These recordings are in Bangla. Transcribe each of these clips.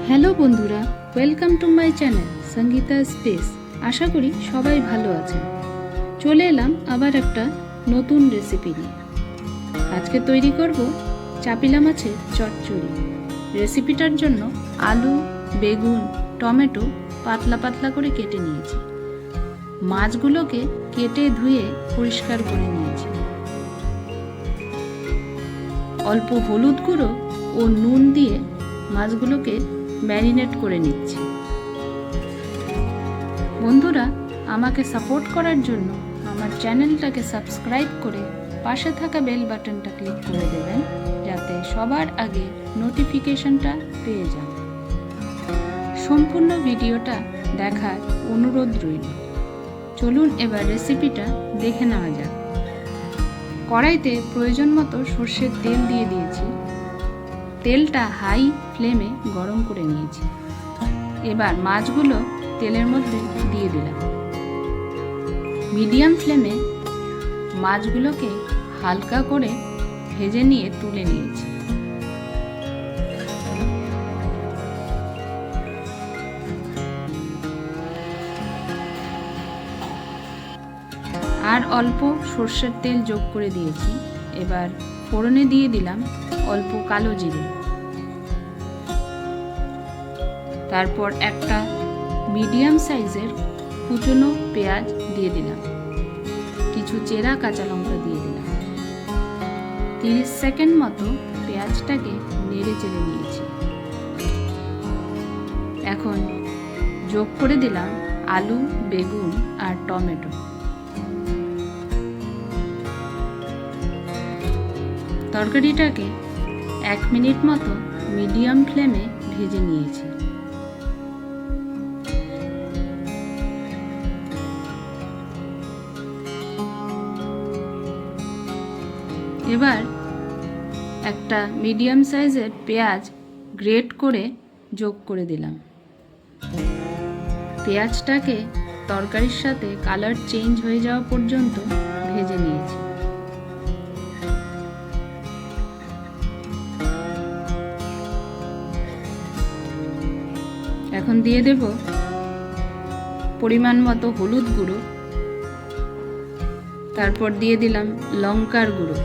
হ্যালো বন্ধুরা, welcome to my channel Sangeeta space. আশা করি সবাই ভালো আছেন। চলে এলাম আবার একটা নতুন রেসিপি নিয়ে। আজকে তৈরি করব চাপিলা মাছের চচ্চড়ি। রেসিপিটার জন্য আলু, বেগুন, টমেটো পাতলা পাতলা করে কেটে নিয়েছি। মাছগুলোকে কেটে ধুয়ে পরিষ্কার করে নিয়েছি। অল্প হলুদ গুঁড়ো ও নুন দিয়ে মাছগুলোকে ম্যারিনেট করে নিচ্ছি। বন্ধুরা, আমাকে সাপোর্ট করার জন্য আমার চ্যানেলটাকে সাবস্ক্রাইব করে পাশে থাকা বেল বাটনটা ক্লিক করে দেবেন, যাতে সবার আগে নোটিফিকেশনটা পেয়ে যান। সম্পূর্ণ ভিডিওটা দেখার অনুরোধ রইল। চলুন এবার রেসিপিটা দেখে নেওয়া যাক। কড়াইতে প্রয়োজন মতো সর্ষের তেল দিয়ে দিয়েছি। তেলটা হাই ফ্লেমে গরম করে নিয়েছি। এবার মাছগুলো তেলের মধ্যে দিয়ে দিলাম। মিডিয়াম ফ্লেমে মাছগুলোকে হালকা করে ভেজে নিয়ে তুলে নিয়েছি। আর অল্প সর্ষের তেল যোগ করে দিয়েছি। এবার ফোড়নে দিয়ে দিলাম অল্প কালো জিরে। তারপর একটা মিডিয়াম সাইজের কুচনো পেঁয়াজ দিয়ে দিলাম। কিছু চেরা কাঁচা লঙ্কা দিয়ে দিলাম। 30 সেকেন্ড মতো পেঁয়াজটাকে নেড়ে চেড়ে নিয়েছি। এখন যোগ করে দিলাম আলু, বেগুন আর টমেটো। তরকারিটাকে 1 মিনিট মতো মিডিয়াম ফ্লেমে ভেজে নিয়েছি। এবার একটা মিডিয়াম সাইজের পেঁয়াজ গ্রেট করে যোগ করে দিলাম। পেঁয়াজটাকে তরকারির সাথে কালার চেঞ্জ হয়ে যাওয়া পর্যন্ত ভেজে নিয়েছি। এখন দিয়ে দেব পরিমাণ মতো হলুদ গুঁড়ো। তারপর দিয়ে দিলাম লঙ্কার গুঁড়ো।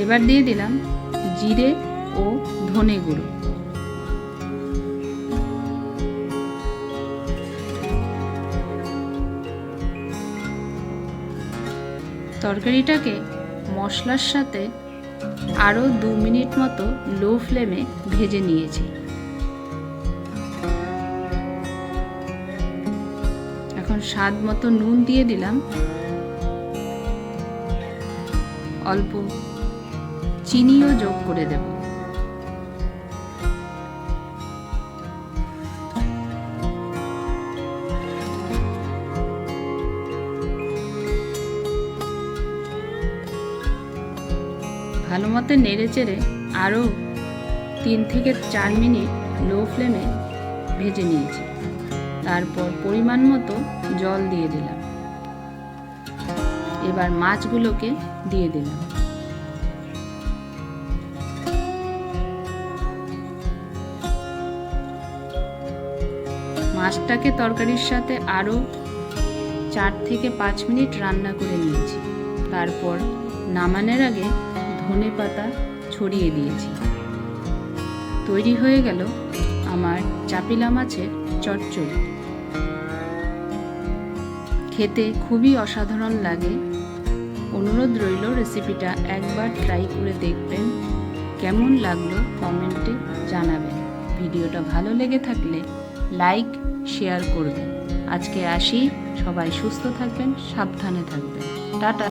এবার দিয়ে দিলাম জিরে ও ধনে গুঁড়ো। তরকারিটাকে মশলার সাথে আরও 2 মিনিট মতো লো ফ্লেমে ভেজে নিয়েছি। এখন স্বাদ মতো নুন দিয়ে দিলাম। অল্প চিনিও যোগ করে দেব। ভালো মতো নেড়ে চেড়ে আরও 3 থেকে 4 মিনিট লো ফ্লেমে ভেজে নিয়েছি। তারপর পরিমাণ মতো জল দিয়ে দিলাম। এবার মাছগুলোকে দিয়ে দিলাম। মাছটাকে তরকারির সাথে আরও 4 থেকে 5 মিনিট রান্না করে নিয়েছি। তারপর নামানোর আগে ধনে পাতা ছড়িয়ে দিয়েছি। তৈরি হয়ে গেল আমার চাপিলা মাছের চচ্চড়ি। খেতে খুবই অসাধারণ লাগে। অনুরোধ রইল রেসিপিটা একবার ট্রাই করে দেখবেন। কেমন লাগলো কমেন্টে জানাবেন। ভিডিওটা ভালো লেগে থাকলে লাইক, শেয়ার করবেন। আজকে আসি। সবাই সুস্থ থাকবেন, সাবধানে থাকবেন। টাটা।